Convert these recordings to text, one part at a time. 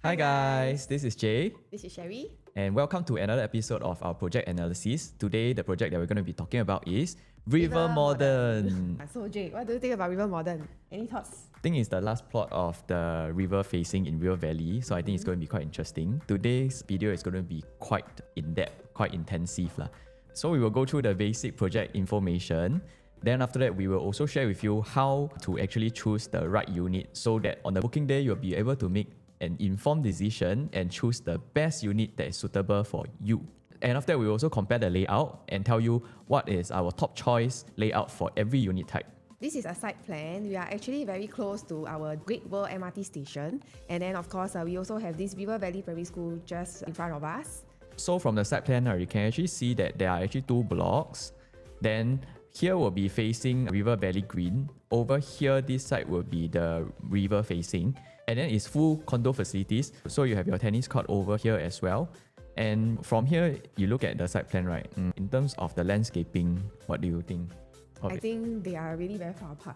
Hi guys, this is Jay. This is Sherry. And welcome to another episode of our project analysis. Today, the project that we're going to be talking about is River Modern. So Jay, what do you think about River Modern? Any thoughts? I think it's the last plot of the river facing in River Valley, so I think it's going to be quite interesting. Today's video is going to be quite in-depth, quite intensive. So we will go through the basic project information. Then after that, we will also share with you how to actually choose the right unit so that on the booking day, you'll be able to make an informed decision and choose the best unit that is suitable for you. And after that, we will also compare the layout and tell you what is our top choice layout for every unit type. This is a site plan. We are actually very close to our Great World MRT station. And then of course, we also have this River Valley Primary School just in front of us. So from the site plan, you can actually see that there are actually two blocks. Then here will be facing River Valley Green. Over here, this side will be the river facing. And then it's full condo facilities. So you have your tennis court over here as well. And from here, you look at the site plan, right? In terms of the landscaping, what do you think? I think they are really very far apart.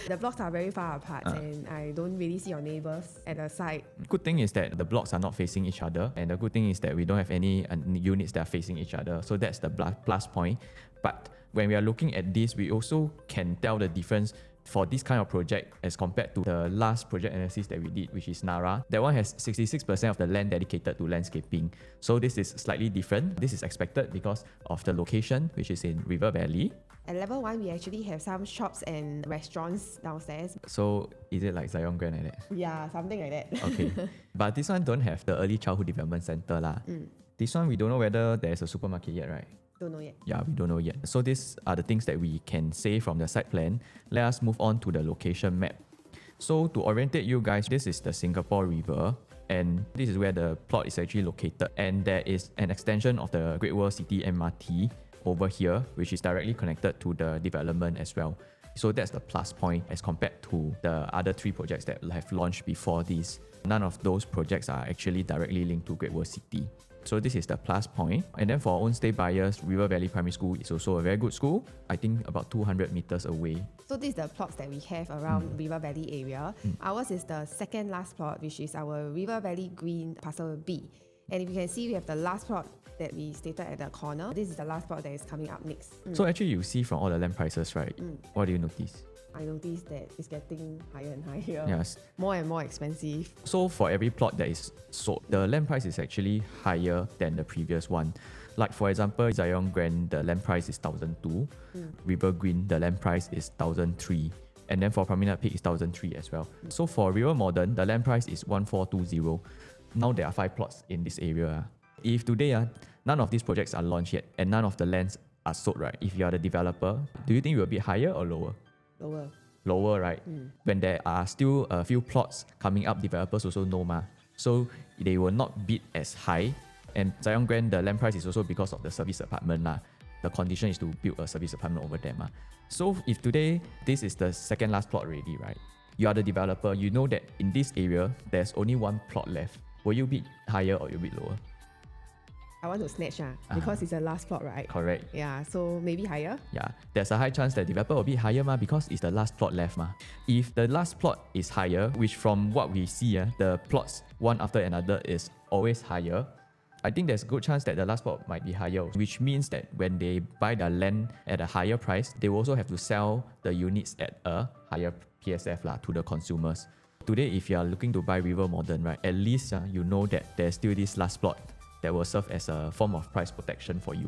The blocks are very far apart and I don't really see your neighbors at the side. Good thing is that the blocks are not facing each other, and the good thing is that we don't have any units that are facing each other. So that's the plus point. But when we are looking at this, we also can tell the difference for this kind of project as compared to the last project analysis that we did, which is Nara. That one has 66% of the land dedicated to landscaping. So this is slightly different. This is expected because of the location, which is in River Valley. At level 1, we actually have some shops and restaurants downstairs. So is it like Zion Grand like that? Yeah, something like that. Okay. But this one don't have the Early Childhood Development Center. This one, we don't know whether there's a supermarket yet, right? Don't know yet. Yeah, we don't know yet. So these are the things that we can say from the site plan. Let us move on to the location map. So to orientate you guys, this is the Singapore River. And this is where the plot is actually located. And there is an extension of the Great World City MRT over here, which is directly connected to the development as well. So that's the plus point as compared to the other three projects that have launched before this. None of those projects are actually directly linked to Great World City. So this is the plus point. And then for own stay buyers, River Valley Primary School is also a very good school. I think about 200 meters away. So this is the plots that we have around River Valley area. Ours is the second last plot, which is our River Valley Green Parcel B. And if you can see, we have the last plot that we stated at the corner. This is the last plot that is coming up next. So actually you see from all the land prices, right? What do you notice? I noticed that it's getting higher and higher. Yes. More and more expensive. So for every plot that is sold, the land price is actually higher than the previous one. Like for example, Zion Grand, the land price is 1,002. River Green, the land price is 1,003. And then for Promenade Peak is 1,003 as well. So for River Modern, the land price is 1,420. Now there are 5 plots in this area. If today, none of these projects are launched yet and none of the lands are sold, right? If you are the developer, do you think it will be higher or lower? Lower. Lower, right? When there are still a few plots coming up, developers also know so they will not bid as high. And Zion Grand, the land price is also because of the service apartment The condition is to build a service apartment over there So if today this is the second last plot already, right? You are the developer, you know that in this area there's only one plot left. Will you bid higher or you bid lower? I want to snatch because it's the last plot, right? Correct. Yeah, so maybe higher. Yeah, there's a high chance that developer will bid higher because it's the last plot left If the last plot is higher, which from what we see, the plots one after another is always higher, I think there's a good chance that the last plot might be higher, which means that when they buy the land at a higher price, they will also have to sell the units at a higher PSF to the consumers. Today, if you are looking to buy River Modern, right, at least you know that there's still this last plot that will serve as a form of price protection for you.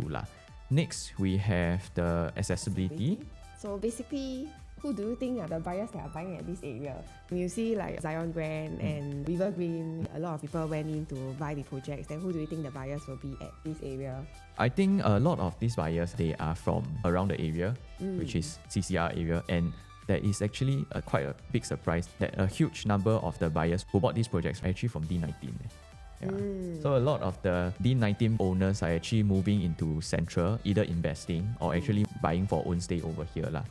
Next, we have the accessibility. So basically, who do you think are the buyers that are buying at this area? You see like Zion Grand and River Green, a lot of people went in to buy the projects. Then who do you think the buyers will be at this area? I think a lot of these buyers, they are from around the area, which is CCR area. And there is actually quite a big surprise that a huge number of the buyers who bought these projects are actually from D19. So a lot of the D19 owners are actually moving into Central, either investing or actually buying for own stay over here.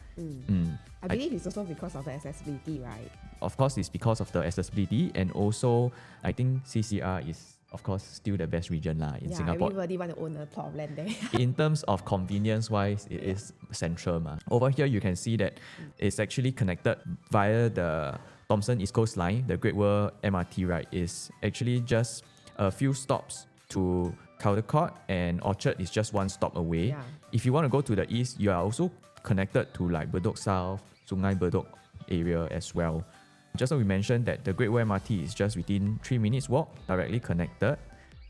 I believe it's also because of the accessibility, right? Of course, it's because of the accessibility, and also I think CCR is of course still the best region in Singapore. Everybody want to own a plot of land there. In terms of convenience wise, it is central. Over here you can see that it's actually connected via the Thomson East Coast Line, the Great World MRT, right, is actually just a few stops to Caldecott, and Orchard is just one stop away. Yeah. If you want to go to the east, you are also connected to like Bedok South, Sungai Bedok area as well. Just so we mentioned that the Great World MRT is just within 3 minutes walk, directly connected.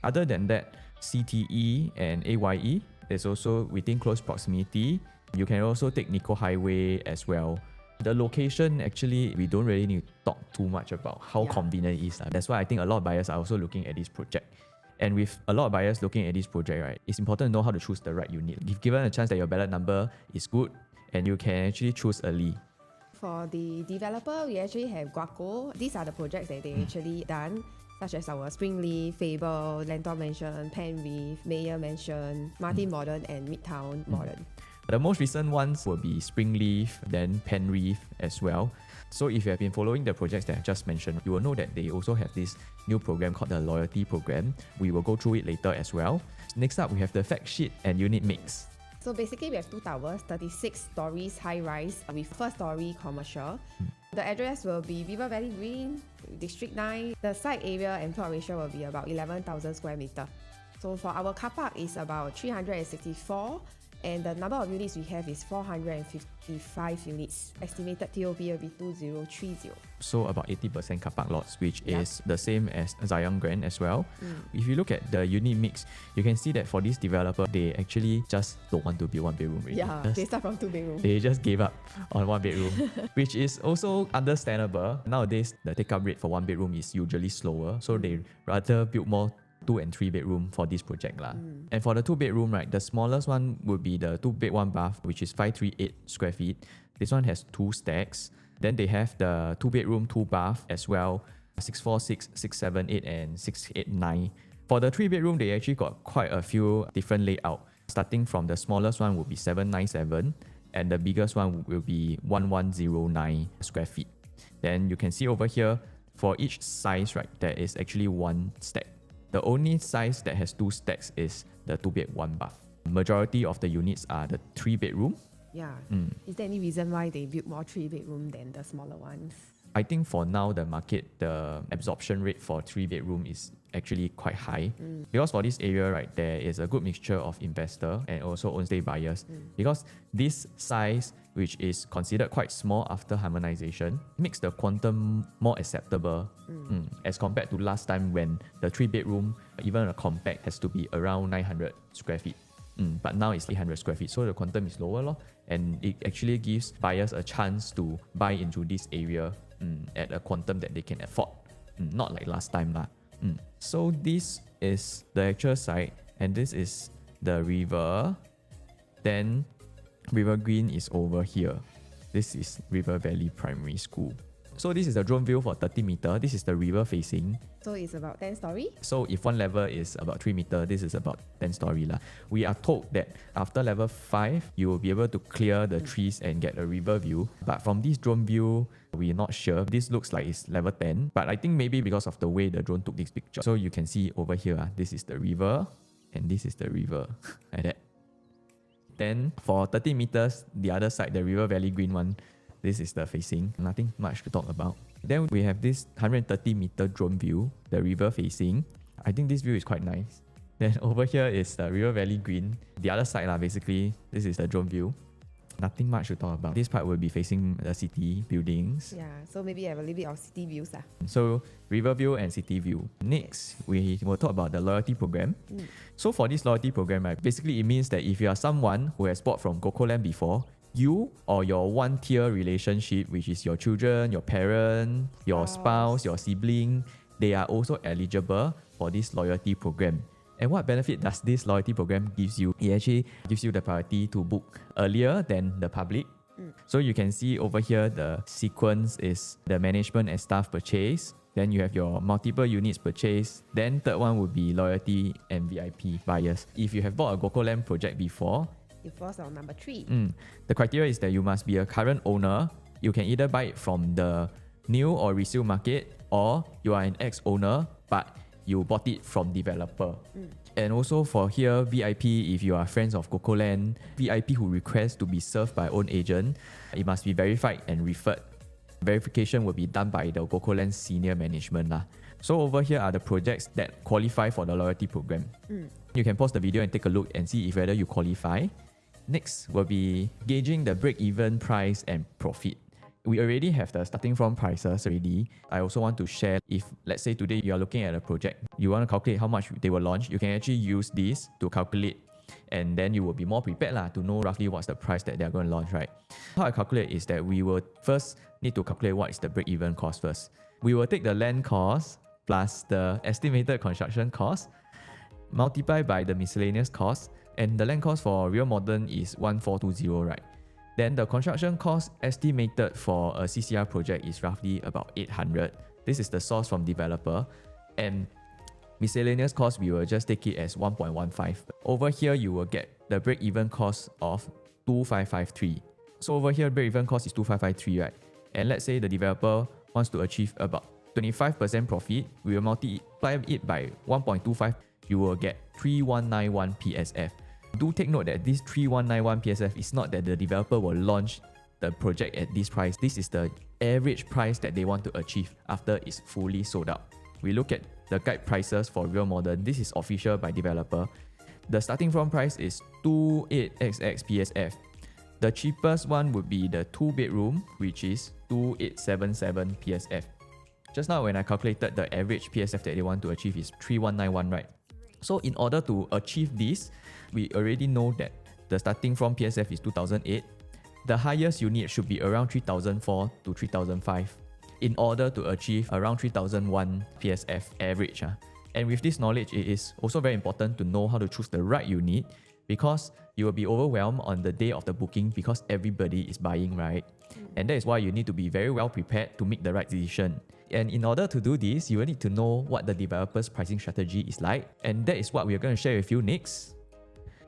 Other than that, CTE and AYE is also within close proximity. You can also take Nico Highway as well. The location, actually, we don't really need to talk too much about how convenient it is. That's why I think a lot of buyers are also looking at this project. And with a lot of buyers looking at this project, right, it's important to know how to choose the right unit. If given a chance that your ballot number is good, and you can actually choose early. For the developer, we actually have Guaco. These are the projects that they actually done, such as our Springleaf, Fable, Lentor Mansion, Penreef, Mayor Mansion, Martin Modern, and Midtown Modern. The most recent ones will be Springleaf, then Penreef as well. So if you have been following the projects that I just mentioned, you will know that they also have this new program called the Loyalty Program. We will go through it later as well. Next up, we have the fact sheet and unit mix. So basically, we have 2 towers, 36 stories high-rise with first story commercial. The address will be River Valley Green, District 9. The site area and plot ratio will be about 11,000 square meter. So for our car park, it's about 364. And the number of units we have is 455 units. Estimated TOP will be 2030. So about 80% car park lots, which is the same as Zion Grand as well. If you look at the unit mix, you can see that for this developer, they actually just don't want to build 1 bedroom already. Yeah, they start from 2 bedroom. They just gave up on 1 bedroom, which is also understandable. Nowadays, the take-up rate for 1 bedroom is usually slower, so they rather build more 2 and 3 bedroom for this project. And for the 2 bedroom, right, the smallest one would be the 2 bed 1 bath, which is 538 square feet. This one has 2 stacks. Then they have the 2 bedroom 2 bath as well, 646, 678 and 689. For the 3 bedroom, they actually got quite a few different layout. Starting from the smallest one will be 797 and the biggest one will be 1109 square feet. Then you can see over here, for each size, right, there is actually 1 stack. The only size that has 2 stacks is the 2 bed 1 bath. Majority of the units are the 3 bedroom. Yeah. Is there any reason why they build more 3 bedroom than the smaller ones? I think for now, the market, the absorption rate for 3 bedroom is actually quite high. Because for this area, right, there is a good mixture of investor and also own-stay buyers. Because this size, which is considered quite small after harmonization, makes the quantum more acceptable as compared to last time when the 3 bedroom, even a compact, has to be around 900 square feet. But now it's 800 square feet, so the quantum is lower, and it actually gives buyers a chance to buy into this area at a quantum that they can afford, not like last time. So this is the actual site, and this is the river. Then River Green is over here. This is River Valley Primary School. So this is the drone view for 30 meter. This is the river facing. So it's about 10 story? So if one level is about 3 meter, this is about 10 story. We are told that after level 5, you will be able to clear the trees and get a river view. But from this drone view, we're not sure. This looks like it's level 10. But I think maybe because of the way the drone took this picture. So you can see over here, this is the river and this is the river, like that. Then for 30 meters, the other side, the River Valley Green one, this is the facing. Nothing much to talk about. Then we have this 130 meter drone view, the river facing. I think this view is quite nice. Then over here is the River Valley Green. The other side, basically, this is the drone view. Nothing much to talk about. This part will be facing the city buildings. Yeah, so maybe I have a little bit of city views. So river view and city view. Next, we will talk about the loyalty program. So for this loyalty program, basically it means that if you are someone who has bought from GoCoLand before, you or your one-tier relationship, which is your children, your parent, your spouse, your sibling, they are also eligible for this loyalty program. And what benefit does this loyalty program gives you? It actually gives you the priority to book earlier than the public. So you can see over here, the sequence is the management and staff purchase. Then you have your multiple units purchase. Then third one would be loyalty and VIP buyers. If you have bought a GoCoLand project before, it falls on number 3. The criteria is that you must be a current owner. You can either buy it from the new or resale market, or you are an ex-owner, but you bought it from developer. And also for here, VIP, if you are friends of GoCoLand, VIP who request to be served by own agent, it must be verified and referred. verification will be done by the GoCoLand senior management lah. So over here are the projects that qualify for the loyalty program. You can pause the video and take a look and see if whether you qualify. Next will be gauging the break-even price and profit. We already have the starting from prices already. I also want to share, if let's say today you are looking at a project, you want to calculate how much they will launch, you can actually use this to calculate, and then you will be more prepared to know roughly what's the price that they are going to launch, right? How I calculate is that we will first need to calculate what is the break-even cost first. We will take the land cost plus the estimated construction cost, multiply by the miscellaneous cost, and the land cost for Real Modern is 1420, right? Then the construction cost estimated for a CCR project is roughly about 800. This is the source from developer. And miscellaneous cost, we will just take it as 1.15. Over here, you will get the break-even cost of 2553. So over here, break-even cost is 2553, right? And let's say the developer wants to achieve about 25% profit. We will multiply it by 1.25. You will get 3191 PSF. Do take note that this 3191 PSF is not that the developer will launch the project at this price. This is the average price that they want to achieve after it's fully sold out. We look at the guide prices for Real Modern. This is official by developer. The starting from price is 28XX PSF. The cheapest one would be the 2-bedroom, which is 2877 PSF. Just now when I calculated the average PSF that they want to achieve is 3191, right? So in order to achieve this, we already know that the starting from PSF is 2008. The highest unit should be around 3004 to 3005 in order to achieve around 3001 PSF average. And with this knowledge, it is also very important to know how to choose the right unit, because you will be overwhelmed on the day of the booking because everybody is buying, right? And that is why you need to be very well prepared to make the right decision. And in order to do this, you will need to know what the developer's pricing strategy is like. And that is what we are going to share with you next.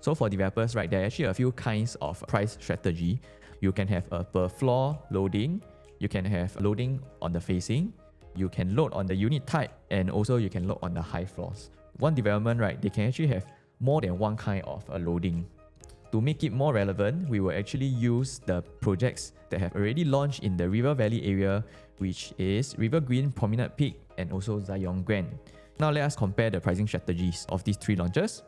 So for developers, right, there are actually a few kinds of price strategy. You can have a per floor loading. You can have loading on the facing. You can load on the unit type, and also you can load on the high floors. One development, right, they can actually have more than one kind of a loading. To make it more relevant, we will actually use the projects that have already launched in the River Valley area, which is River Green, Promenade Peak, and also Zion Grand. Now let us compare the pricing strategies of these three launches.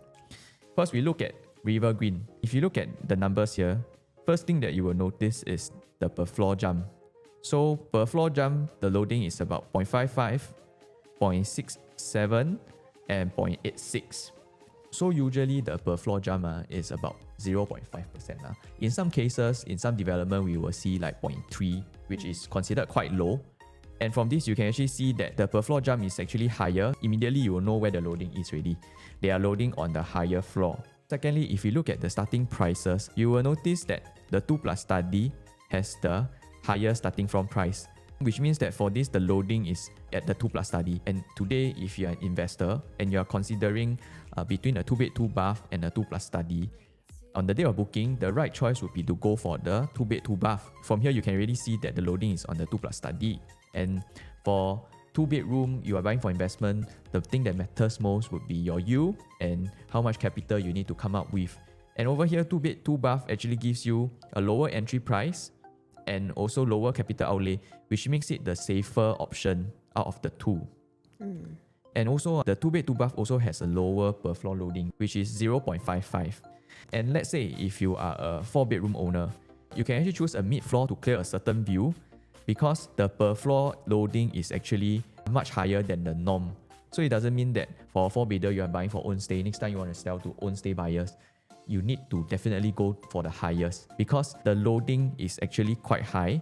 First, we look at River Green. If you look at the numbers here, first thing that you will notice is the per floor jump. So per floor jump, the loading is about 0.55, 0.67, and 0.86. So usually the per floor jump is about 0.5%. In some cases, in some development, we will see like 0.3, which is considered quite low. And from this, you can actually see that the per floor jump is actually higher. Immediately, you will know where the loading is ready. They are loading on the higher floor. Secondly, if you look at the starting prices, you will notice that the 2+ study has the higher starting from price, which means that for this, the loading is at the 2+ study. And today, if you are an investor and you are considering between a 2-bed, 2-bath and a 2+ study, on the day of booking, the right choice would be to go for the 2-bed, 2-bath. From here, you can really see that the loading is on the 2+ study. And for 2-bedroom, you are buying for investment, the thing that matters most would be your yield and how much capital you need to come up with. And over here, 2-bed, 2-bath actually gives you a lower entry price and also lower capital outlay, which makes it the safer option out of the two. And also, the 2-bed, 2-bath also has a lower per floor loading, which is 0.55. And let's say if you are a 4-bedroom owner, you can actually choose a mid-floor to clear a certain view, because the per floor loading is actually much higher than the norm. So it doesn't mean that for a 4-bedder you are buying for own stay, next time you want to sell to own stay buyers, you need to definitely go for the highest, because the loading is actually quite high,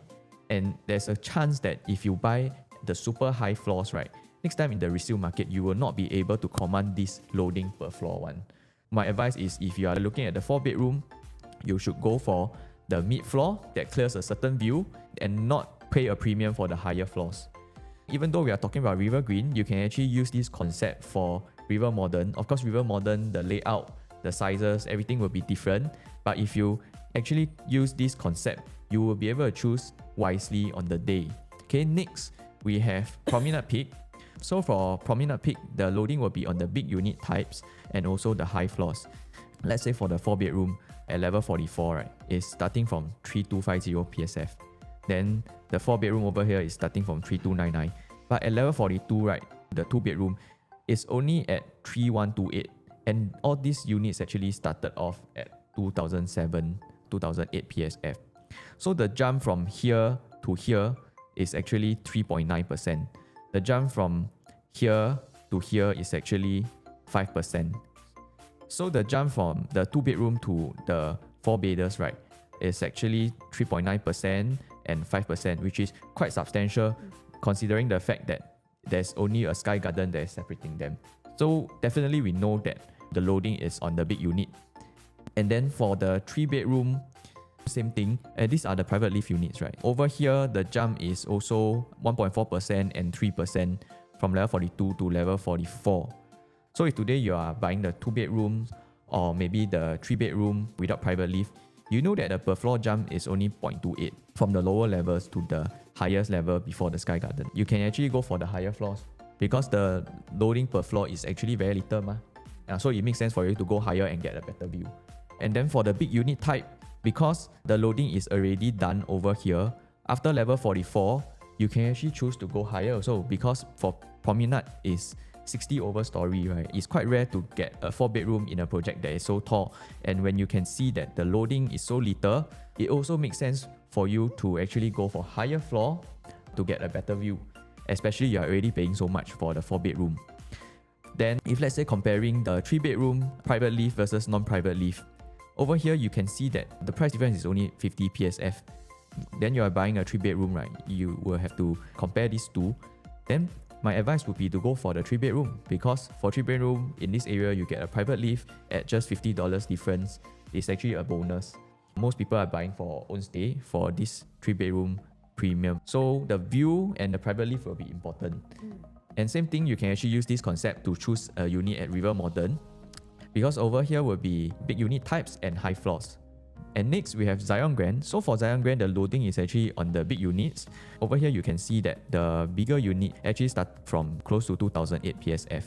and there's a chance that if you buy the super high floors, right, next time in the resale market, you will not be able to command this loading per floor one. My advice is, if you are looking at the 4-bedroom, you should go for the mid-floor that clears a certain view and not pay a premium for the higher floors. Even though we are talking about River Green, you can actually use this concept for River Modern. Of course, River Modern, the layout, the sizes, everything will be different. But if you actually use this concept, you will be able to choose wisely on the day. Okay, next, we have Promenade Peak. So for Promenade Peak, the loading will be on the big unit types and also the high floors. Let's say for the 4-bedroom at level 44, right, is starting from 3250 PSF. Then the 4-bedroom over here is starting from 3299. But at level 42, right, the 2-bedroom is only at 3128. And all these units actually started off at 2007, 2008 PSF. So the jump from here to here is actually 3.9%. The jump from here to here is actually 5%. So the jump from the 2-bedroom to the 4-bedders, right, is actually 3.9% and 5%, which is quite substantial considering the fact that there's only a sky garden that is separating them. So definitely we know that the loading is on the big unit. And then for the 3-bedroom, same thing. And these are the private live units, right? Over here, the jump is also 1.4% and 3% from level 42 to level 44. So if today you are buying the 2-bedrooms or maybe the 3-bedroom without private live, you know that the per floor jump is only 0.28 from the lower levels to the highest level before the sky garden. You can actually go for the higher floors because the loading per floor is actually very little. So it makes sense for you to go higher and get a better view. And then for the big unit type, because the loading is already done over here, after level 44, you can actually choose to go higher also, because for Promenade is 60 over story, right? It's quite rare to get a 4-bedroom in a project that is so tall. And when you can see that the loading is so little, it also makes sense for you to actually go for higher floor to get a better view, especially you are already paying so much for the 4-bedroom. Then if let's say comparing the 3-bedroom private live versus non-private live, over here you can see that the price difference is only 50 PSF. Then you are buying a 3-bedroom, right? You will have to compare these two. Then my advice would be to go for the 3-bedroom, because for 3-bedroom in this area you get a private live at just $50 difference. It's actually a bonus. Most people are buying for own stay for this 3-bedroom premium. So the view and the private live will be important. And same thing, you can actually use this concept to choose a unit at River Modern, because over here will be big unit types and high floors. And next we have Zion Grand. So for Zion Grand, the loading is actually on the big units. Over here you can see that the bigger unit actually start from close to 2008 PSF,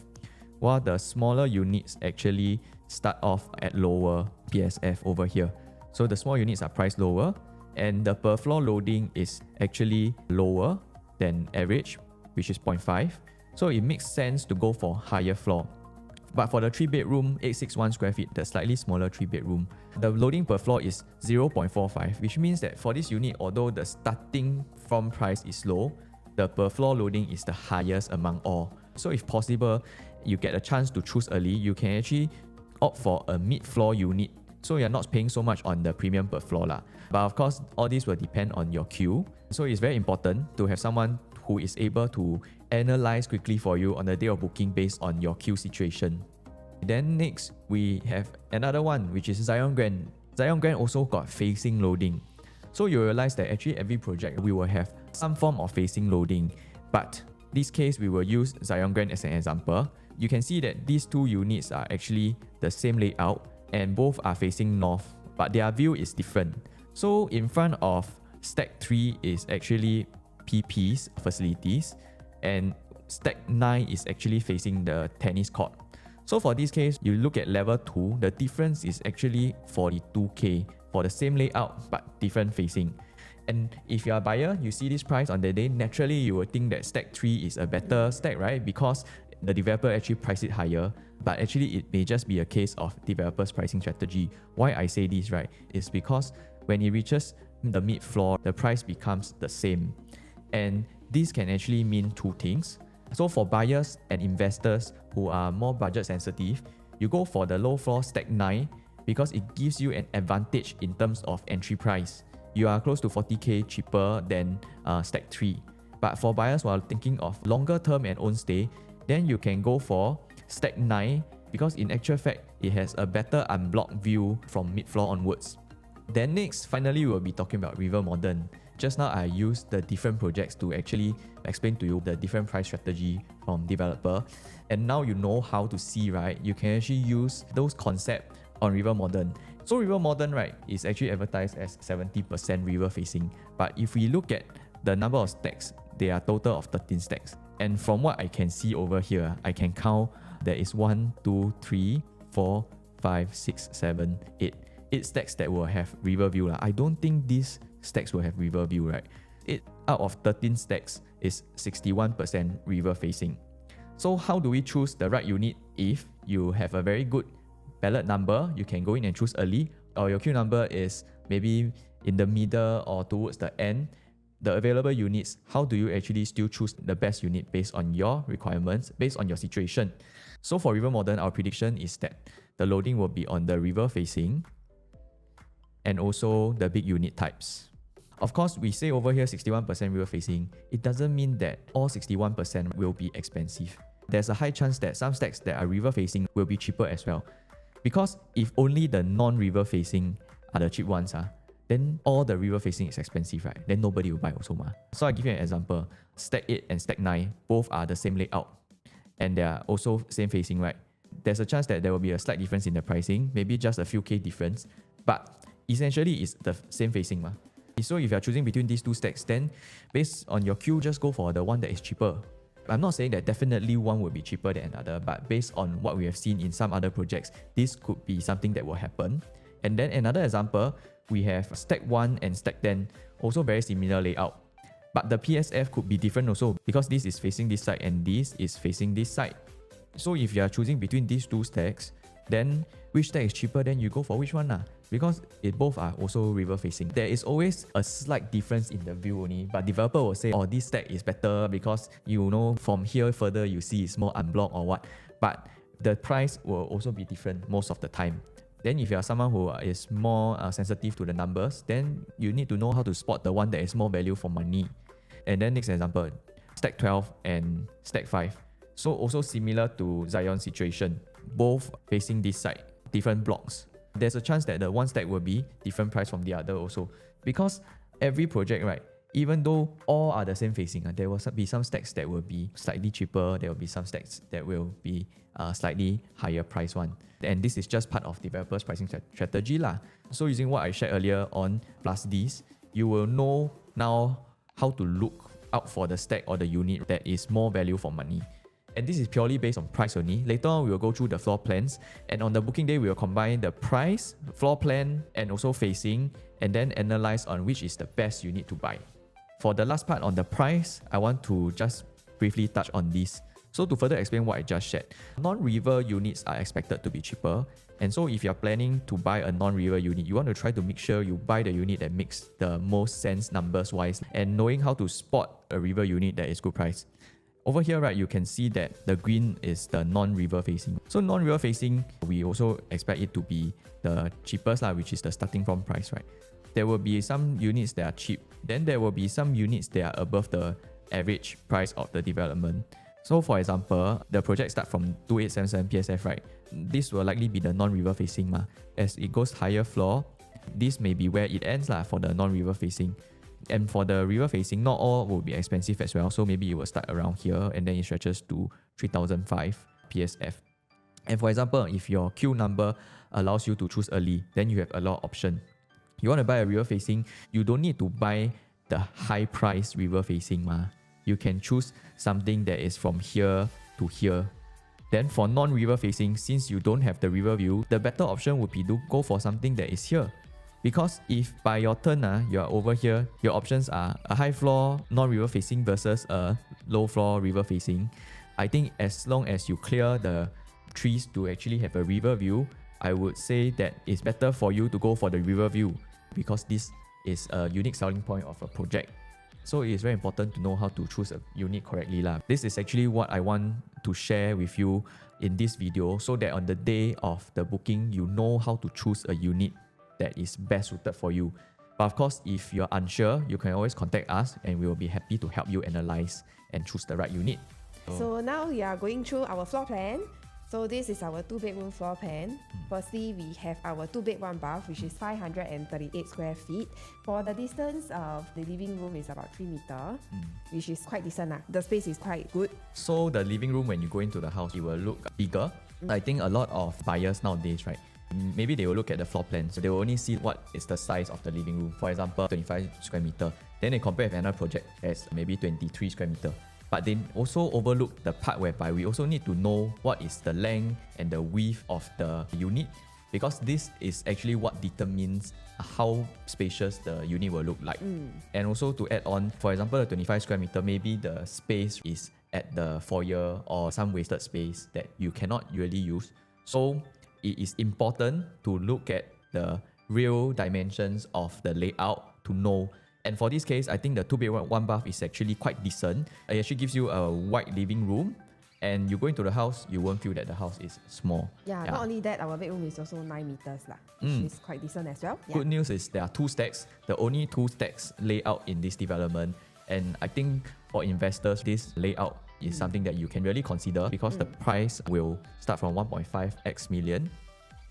while the smaller units actually start off at lower PSF over here. So the small units are priced lower, and the per floor loading is actually lower than average, which is 0.5. So it makes sense to go for higher floor. But for the 3-bedroom, 861 square feet, the slightly smaller 3-bedroom, the loading per floor is 0.45, which means that for this unit, although the starting from price is low, the per floor loading is the highest among all. So if possible, you get a chance to choose early, you can actually opt for a mid-floor unit, so you're not paying so much on the premium per floor. But of course, all this will depend on your queue. So it's very important to have someone who is able to analyze quickly for you on the day of booking based on your queue situation. Then next, we have another one, which is Zion Grand. Zion Grand also got facing loading. So you realize that actually every project we will have some form of facing loading. But this case, we will use Zion Grand as an example. You can see that these two units are actually the same layout and both are facing north, but their view is different. So in front of Stack 3 is actually PP's facilities, and Stack 9 is actually facing the tennis court. So for this case, you look at level 2, the difference is actually 42k for the same layout but different facing. And if you are a buyer, you see this price on the day, naturally you will think that Stack 3 is a better stack, right? Because the developer actually priced it higher. But actually it may just be a case of developer's pricing strategy. Why I say this, right, is because when it reaches the mid floor, the price becomes the same. And this can actually mean two things. So for buyers and investors who are more budget sensitive, you go for the low floor Stack 9 because it gives you an advantage in terms of entry price. You are close to 40k cheaper than Stack 3. But for buyers who are thinking of longer term and own stay, then you can go for Stack 9 because in actual fact, it has a better unblocked view from mid-floor onwards. Then next, finally, we'll be talking about River Modern. Just now, I used the different projects to actually explain to you the different price strategy from developer. And now you know how to see, right? You can actually use those concepts on River Modern. So River Modern, right, is actually advertised as 70% river facing. But if we look at the number of stacks, there are a total of 13 stacks. And from what I can see over here, I can count there is 1, 2, 3, 4, 5, 6, 7, 8 stacks that will have river view. I don't think these stacks will have river view, right? 8 out of 13 stacks is 61% river facing. So how do we choose the right unit? If you have a very good ballot number, you can go in and choose early, or your queue number is maybe in the middle or towards the end. The available units, how do you actually still choose the best unit based on your requirements, based on your situation? So for River Modern, our prediction is that the loading will be on the river facing and also the big unit types. Of course, we say over here 61% river facing. It doesn't mean that all 61% will be expensive. There's a high chance that some stacks that are river facing will be cheaper as well. Because if only the non-river facing are the cheap ones, then all the river facing is expensive, right? Then nobody will buy also. So I'll give you an example. Stack 8 and Stack 9 both are the same layout and they are also same facing, right? There's a chance that there will be a slight difference in the pricing, maybe just a few K difference, but essentially it's the same facing. So if you're choosing between these two stacks, then based on your queue, just go for the one that is cheaper. I'm not saying that definitely one will be cheaper than another, but based on what we have seen in some other projects, this could be something that will happen. And then another example, we have Stack 1 and Stack 10, also very similar layout. But the PSF could be different also because this is facing this side and this is facing this side. So if you are choosing between these two stacks, then which stack is cheaper, then you go for which one? Because both are also river facing. There is always a slight difference in the view only, but developer will say, oh, this stack is better because you know from here further you see it's more unblocked or what. But the price will also be different most of the time. Then if you are someone who is more sensitive to the numbers, then you need to know how to spot the one that is more value for money. And then next example, Stack 12 and Stack 5. So also similar to Zion's situation, both facing this side, different blocks. There's a chance that the one stack will be different price from the other also. Because every project, right, even though all are the same facing, there will be some stacks that will be slightly cheaper, there will be some stacks that will be slightly higher price one. And this is just part of developers' pricing strategy. So using what I shared earlier on, plus these, you will know now how to look out for the stack or the unit that is more value for money. And this is purely based on price only. Later on, we will go through the floor plans. And on the booking day, we will combine the price, floor plan, and also facing, and then analyze on which is the best unit to buy. For the last part on the price, I want to just briefly touch on this. So to further explain what I just shared, non-river units are expected to be cheaper. And so if you're planning to buy a non-river unit, you want to try to make sure you buy the unit that makes the most sense numbers-wise and knowing how to spot a river unit that is good price. Over here, right, you can see that the green is the non-river facing. So non-river facing, we also expect it to be the cheapest, which is the starting from price, right? There will be some units that are cheap. Then there will be some units that are above the average price of the development. So for example, the project start from 2877 PSF, right? This will likely be the non-river facing. As it goes higher floor, this may be where it ends for the non-river facing. And for the river facing, not all will be expensive as well. So maybe it will start around here and then it stretches to 3005 PSF. And for example, if your queue number allows you to choose early, then you have a lot of options. You want to buy a river facing, you don't need to buy the high price river facing. You can choose something that is from here to here. Then for non-river facing, since you don't have the river view, the better option would be to go for something that is here. Because if by your turn you are over here, your options are a high floor non-river facing versus a low floor river facing. I think as long as you clear the trees to actually have a river view, I would say that it's better for you to go for the river view because this is a unique selling point of a project. So it is very important to know how to choose a unit correctly. This is actually what I want to share with you in this video so that on the day of the booking, you know how to choose a unit that is best suited for you. But of course, if you're unsure, you can always contact us and we will be happy to help you analyze and choose the right unit. So now we are going through our floor plan. So this is our 2-bedroom floor plan. Firstly, we have our 2-bed 1-bath, which is 538 square feet. For the distance of the living room is about 3 meters, which is quite decent. The space is quite good. So the living room, when you go into the house, it will look bigger. I think a lot of buyers nowadays, right, maybe they will look at the floor plan. So they will only see what is the size of the living room. For example, 25 square meter. Then they compare with another project as maybe 23 square meter. But they also overlook the part whereby we also need to know what is the length and the width of the unit. because this is actually what determines how spacious the unit will look like. And also to add on, for example, the 25 square meter, maybe the space is at the foyer or some wasted space that you cannot really use. So it is important to look at the real dimensions of the layout to know. And for this case, I think the 2-bedroom 1-bath is actually quite decent. It actually gives you a wide living room, and you go into the house, you won't feel that the house is small. Yeah, not only that, our bedroom is also 9 meters, which is quite decent as well. Good news is there are 2 stacks, the only 2 stacks layout in this development. And I think for investors, this layout is something that you can really consider, because the price will start from 1.5x million.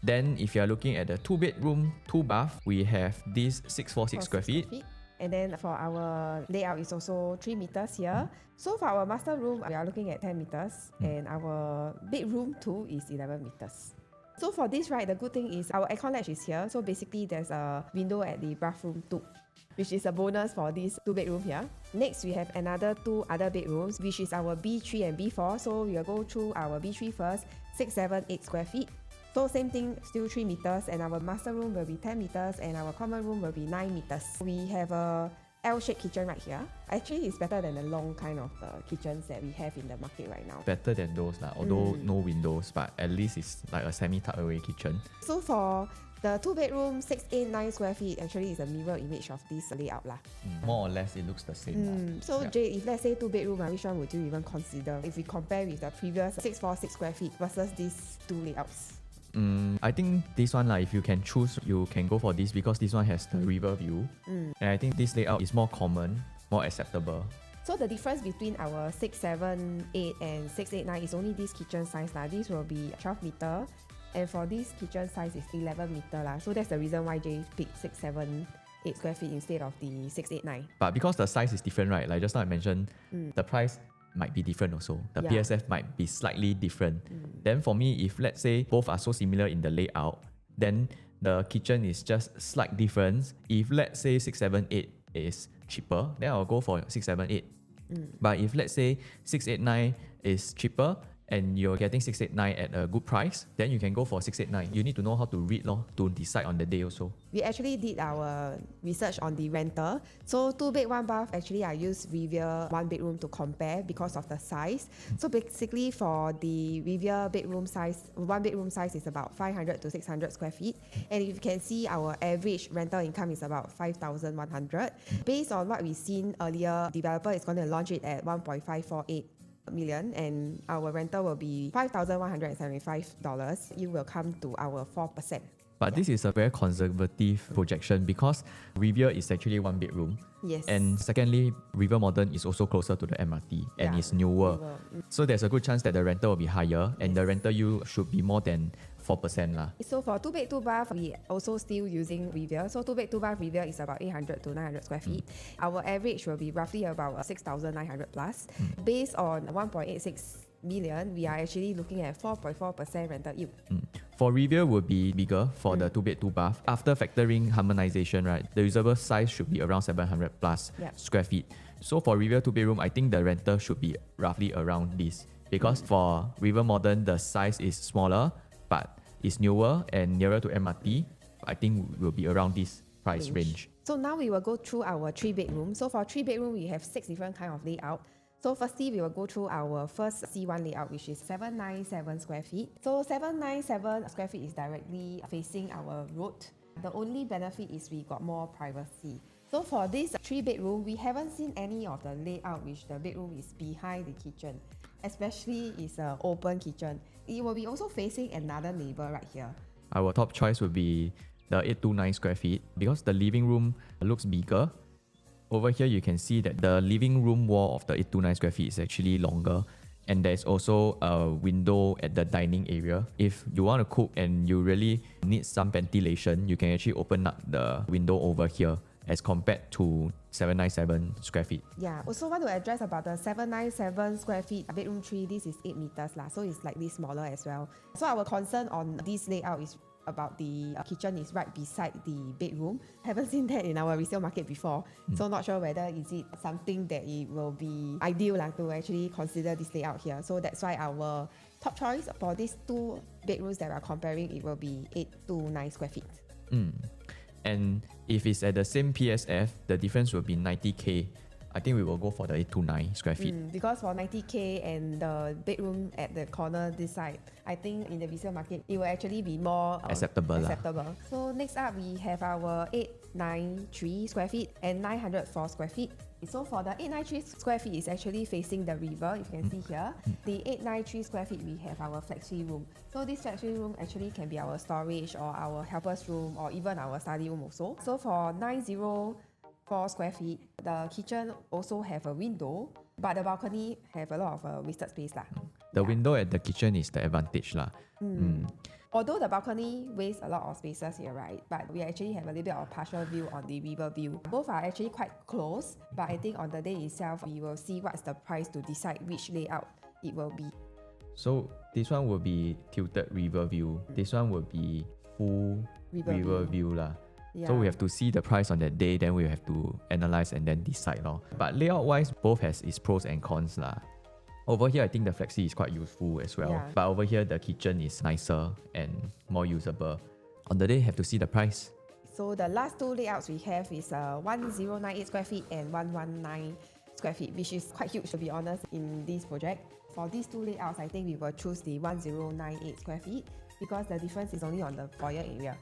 Then if you are looking at the 2-bedroom 2-bath, we have this 646 square feet. And then for our layout is also 3 meters here. So for our master room, we are looking at 10 meters, and our bedroom too is 11 meters. So for this, right, the good thing is our aircon latch is here. So basically there's a window at the bathroom too, which is a bonus for this 2-bedroom here. Next, we have another 2 other bedrooms, which is our B3 and B4. So we will go through our B3 first, 6, 7, 8 square feet. So same thing, still 3 meters, and our master room will be 10 meters, and our common room will be 9 meters. We have a L-shaped kitchen right here. Actually, it's better than the long kind of kitchens that we have in the market right now. Better than those, although no windows, but at least it's like a semi-tucked away kitchen. So for the 2-bedroom, 6, 8, 9 square feet, actually is a mirror image of this layout. More or less, it looks the same. So Jay, if let's say 2-bedroom, which one would you even consider if we compare with the previous 646 square feet versus these 2 layouts? I think this one, if you can choose, you can go for this, because this one has the river view. And I think this layout is more common, more acceptable. So the difference between our 6, 7, 8 and 6, 8, 9 is only this kitchen size. This will be 12 meter. And for this kitchen size is 11 meter. So that's the reason why Jay picked 6, 7, 8 square feet instead of the 6, 8, 9. But because the size is different, right? Like just now I mentioned, the price might be different also. The PSF might be slightly different. Then for me, if let's say both are so similar in the layout, then the kitchen is just slight difference. If let's say 6, 7, 8 is cheaper, then I'll go for 6, 7, 8. But if let's say 6, 8, 9 is cheaper, and you're getting 689 at a good price, then you can go for 689. You need to know how to read to decide on the day also. We actually did our research on the rental. So 2-bed 1-bath, actually I used Rivier 1-bedroom to compare because of the size. So basically for the Rivier bedroom size, 1-bedroom size is about 500 to 600 square feet. And if you can see, our average rental income is about 5,100. Based on what we've seen earlier, developer is going to launch it at 1.548 million, and our rental will be $5,175. You will come to our 4%. But this is a very conservative projection, because Rivier is actually 1-bedroom. Yes. And secondly, Rivier Modern is also closer to the MRT and is newer. So there's a good chance that the rental will be higher, and the rental yield should be more than 4%. So for 2-bed 2-bath, we also still using Rivier. So 2-bed 2-bath Rivier is about 800 to 900 square feet. Our average will be roughly about 6,900 plus. Based on 1.86 million, we are actually looking at 4.4% rental yield. For Rivier would be bigger for the 2-bed 2-bath. After factoring harmonization, right, the usable size should be around 700 plus square feet. So for Rivier 2-bedroom, I think the rental should be roughly around this, because for Rivier Modern, the size is smaller, but it's newer and nearer to MRT. I think will be around this price range. So now we will go through our 3-bedroom. So for 3-bedroom, we have 6 different kind of layout. So firstly, we will go through our first C1 layout, which is 797 square feet. So 797 square feet is directly facing our road. The only benefit is we got more privacy. So for this 3-bedroom, we haven't seen any of the layout which the bedroom is behind the kitchen. Especially it's an open kitchen. It will be also facing another neighbor right here. Our top choice would be the 829 square feet, because the living room looks bigger. Over here, you can see that the living room wall of the 829 square feet is actually longer. And there's also a window at the dining area. If you want to cook and you really need some ventilation, you can actually open up the window over here as compared to 797 square feet. Yeah, also want to address about the 797 square feet bedroom 3. This is 8 meters, so it's slightly smaller as well. So our concern on this layout is about the kitchen is right beside the bedroom. Haven't seen that in our resale market before. So not sure whether is it something that it will be ideal to actually consider this layout here. So that's why our top choice for these 2 bedrooms that we're comparing, it will be 8 to 9 square feet. And if it's at the same PSF, the difference will be 90k. I think we will go for the 8 to 9 square feet. Because for 90k and the bedroom at the corner this side, I think in the resale market, it will actually be more acceptable. So next up, we have our 893 square feet and 904 square feet. So for the 893 square feet, is actually facing the river, you can see here. The 893 square feet, we have our flexi room. So this flexi room actually can be our storage or our helper's room or even our study room also. So for 904 square feet, the kitchen also have a window, but the balcony have a lot of wasted space. The window at the kitchen is the advantage. Although the balcony wastes a lot of spaces here, right? But we actually have a little bit of partial view on the river view. Both are actually quite close, but I think on the day itself, we will see what's the price to decide which layout it will be. So this one will be tilted river view. This one will be full river view. So we have to see the price on that day, then we have to analyze and then decide. But layout wise, both has its pros and cons. Over here, I think the flexi is quite useful as well. But over here, the kitchen is nicer and more usable. On the day, have to see the price. So the last 2 layouts we have is 1098 square feet and 119 square feet, which is quite huge to be honest in this project. For these 2 layouts, I think we will choose the 1098 square feet because the difference is only on the foyer area.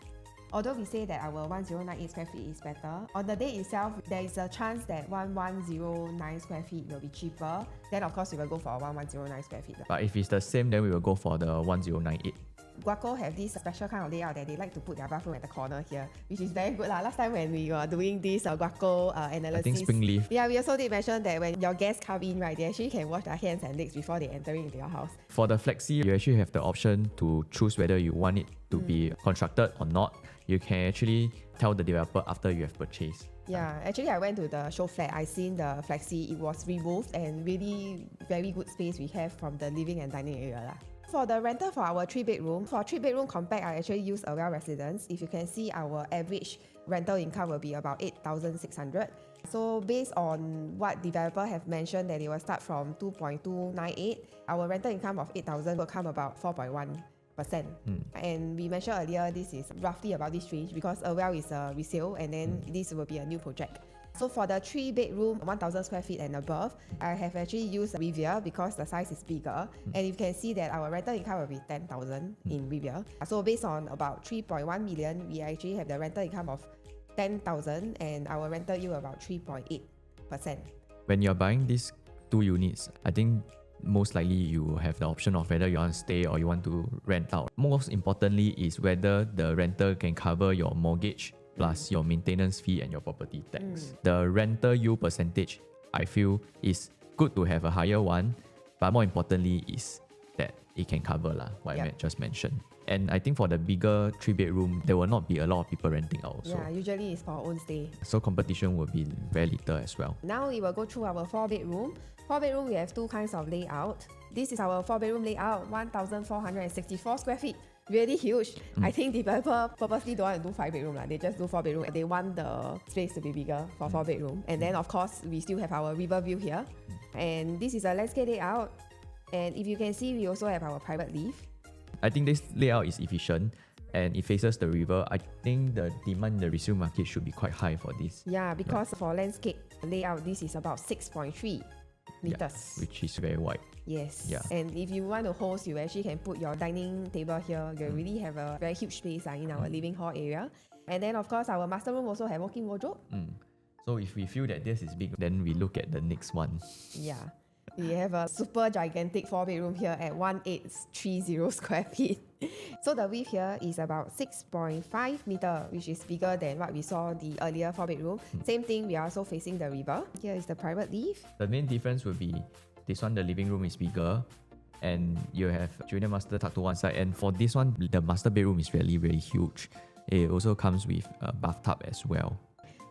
Although we say that our 1098 square feet is better, on the day itself, there is a chance that 1109 square feet will be cheaper. Then of course, we will go for 1109 square feet. But if it's the same, then we will go for the 1098. Guaco have this special kind of layout that they like to put their bathroom at the corner here, which is very good. Last time when we were doing this Guaco analysis, I think spring leaf. Yeah, we also did mention that when your guests come in, right, they actually can wash their hands and legs before they enter into your house. For the flexi, you actually have the option to choose whether you want it to be constructed or not. You can actually tell the developer after you have purchased. Yeah, actually I went to the SHOWFLAT. I seen the flexi, it was removed and really very good space we have from the living and dining area. For the rental for our 3-bedroom, for 3-bedroom compact, I actually use a well residence. If you can see, our average rental income will be about 8,600. So based on what developer have mentioned that they will start from 2.298, our rental income of 8,000 will come about 4.1%. And we mentioned earlier, this is roughly about this range because a well is a resale and then this will be a new project. So for the 3-bedroom, 1,000 square feet and above, I have actually used Riviera because the size is bigger. And you can see that our rental income will be 10,000 in Riviera. So based on about 3.1 million, we actually have the rental income of 10,000 and our rental yield about 3.8%. When you're buying these 2 units, I think most likely you have the option of whether you want to stay or you want to rent out. Most importantly is whether the rental can cover your mortgage plus your maintenance fee and your property tax. The rental yield percentage, I feel, is good to have a higher one, but more importantly is that it can cover what I just mentioned. And I think for the bigger 3-bedroom, there will not be a lot of people renting out also. Yeah, usually it's for our own stay. So competition will be very little as well. Now we will go through our 4-bedroom. 4-bedroom, we have 2 kinds of layout. This is our 4-bedroom layout, 1,464 square feet. Really huge. I think developer purposely don't want to do 5-bedroom. They just do 4-bedroom. They want the space to be bigger for 4-bedroom. And then of course, we still have our river view here. And this is a landscape layout. And if you can see, we also have our private lift. I think this layout is efficient and it faces the river. I think the demand in the resale market should be quite high for this. Yeah, because for landscape layout, this is about 6.3 meters. Which is very wide. Yes. Yeah. And if you want to host, you actually can put your dining table here. You really have a very huge space in our living hall area. And then of course, our master room also have walk-in wardrobe. So if we feel that this is big, then we look at the next one. Yeah. We have a super gigantic 4-bedroom here at 1830 square feet. So the width here is about 6.5 meter, which is bigger than what we saw the earlier 4-bedroom. Same thing, we are also facing the river. Here is the private lift. The main difference will be this one, the living room is bigger and you have junior master tucked to one side. And for this one, the master bedroom is really, really huge. It also comes with a bathtub as well.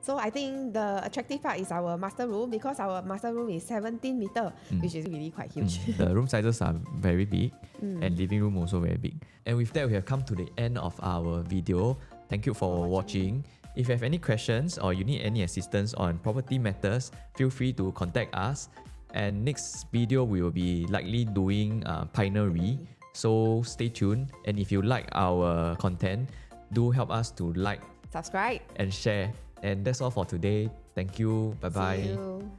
So I think the attractive part is our master room, because our master room is 17 meter, which is really quite huge. The room sizes are very big and living room also very big. And with that, we have come to the end of our video. Thank you for watching. If you have any questions or you need any assistance on property matters, feel free to contact us. And next video, we will be likely doing Pinery. So stay tuned. And if you like our content, do help us to like, Subscribe. and share. And that's all for today. Thank you. Bye bye. See you.